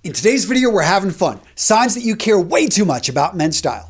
In today's video, we're having fun. Signs that you care way too much about men's style.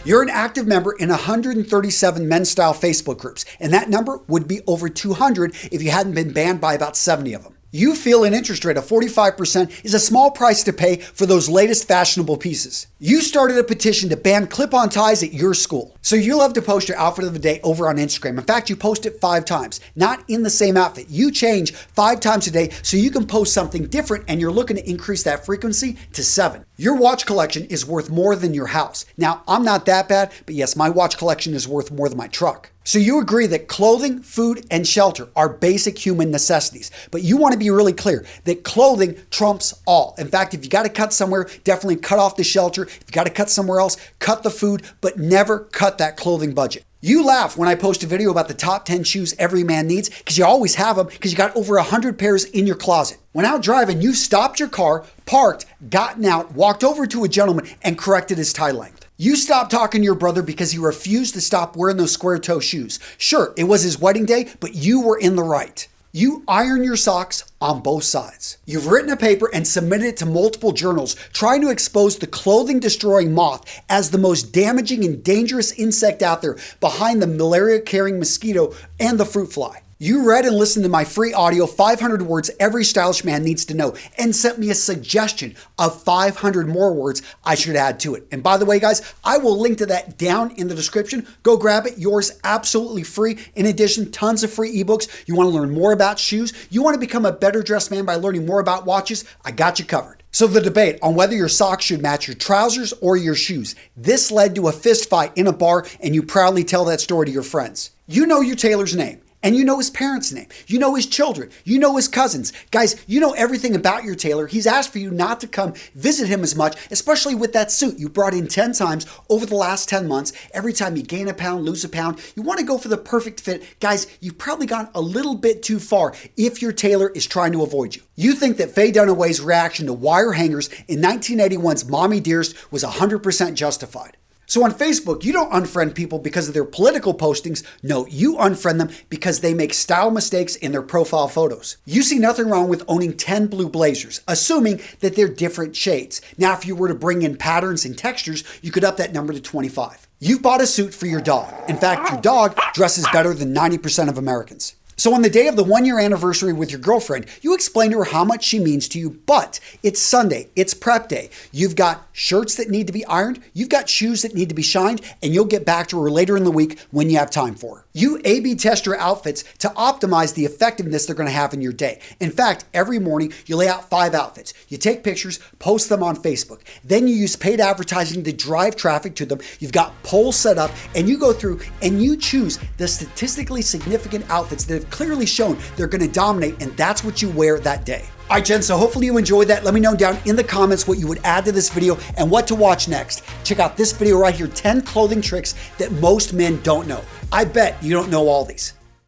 You're an active member in 137 men's style Facebook groups, and that number would be over 200 if you hadn't been banned by about 70 of them. You feel an interest rate of 45% is a small price to pay for those latest fashionable pieces. You started a petition to ban clip-on ties at your school. So you love to post your outfit of the day over on Instagram. In fact, you post it 5 times, not in the same outfit. You change 5 times a day so you can post something different, and you're looking to increase that frequency to 7. Your watch collection is worth more than your house. Now, I'm not that bad, but yes, my watch collection is worth more than my truck. So you agree that clothing, food, and shelter are basic human necessities, but you want to be really clear that clothing trumps all. In fact, if you got to cut somewhere, definitely cut off the shelter. If you got to cut somewhere else, cut the food, but never cut that clothing budget. You laugh when I post a video about the top 10 shoes every man needs because you always have them because you got over 100 pairs in your closet. When out driving, you stopped your car, parked, gotten out, walked over to a gentleman, and corrected his tie length. You stopped talking to your brother because he refused to stop wearing those square toe shoes. Sure, it was his wedding day, but you were in the right. You iron your socks on both sides. You've written a paper and submitted it to multiple journals trying to expose the clothing-destroying moth as the most damaging and dangerous insect out there behind the malaria-carrying mosquito and the fruit fly. You read and listened to my free audio, 500 words every stylish man needs to know, and sent me a suggestion of 500 more words I should add to it. And by the way, guys, I will link to that down in the description. Go grab it. Yours absolutely free. In addition, tons of free ebooks. You want to learn more about shoes? You want to become a better dressed man by learning more about watches? I got you covered. So the debate on whether your socks should match your trousers or your shoes. This led to a fist fight in a bar, and you proudly tell that story to your friends. You know your tailor's name. And you know his parents' name. You know his children. You know his cousins. Guys, you know everything about your tailor. He's asked for you not to come visit him as much, especially with that suit you brought in 10 times over the last 10 months. Every time you gain a pound, lose a pound, you want to go for the perfect fit. Guys, you've probably gone a little bit too far if your tailor is trying to avoid you. You think that Faye Dunaway's reaction to wire hangers in 1981's Mommy Dearest was 100% justified. So on Facebook, you don't unfriend people because of their political postings. No, you unfriend them because they make style mistakes in their profile photos. You see nothing wrong with owning 10 blue blazers, assuming that they're different shades. Now, if you were to bring in patterns and textures, you could up that number to 25. You've bought a suit for your dog. In fact, your dog dresses better than 90% of Americans. So on the day of the 1-year anniversary with your girlfriend, you explain to her how much she means to you, but it's Sunday, it's prep day. You've got shirts that need to be ironed, you've got shoes that need to be shined, and you'll get back to her later in the week when you have time for her. You A/B test your outfits to optimize the effectiveness they're going to have in your day. In fact, every morning you lay out 5 outfits. You take pictures, post them on Facebook. Then you use paid advertising to drive traffic to them. You've got polls set up, and you go through and you choose the statistically significant outfits that have clearly shown they're going to dominate, and that's what you wear that day. All right, Jen, so hopefully you enjoyed that. Let me know down in the comments what you would add to this video and what to watch next. Check out this video right here, 10 clothing tricks that most men don't know. I bet you don't know all these.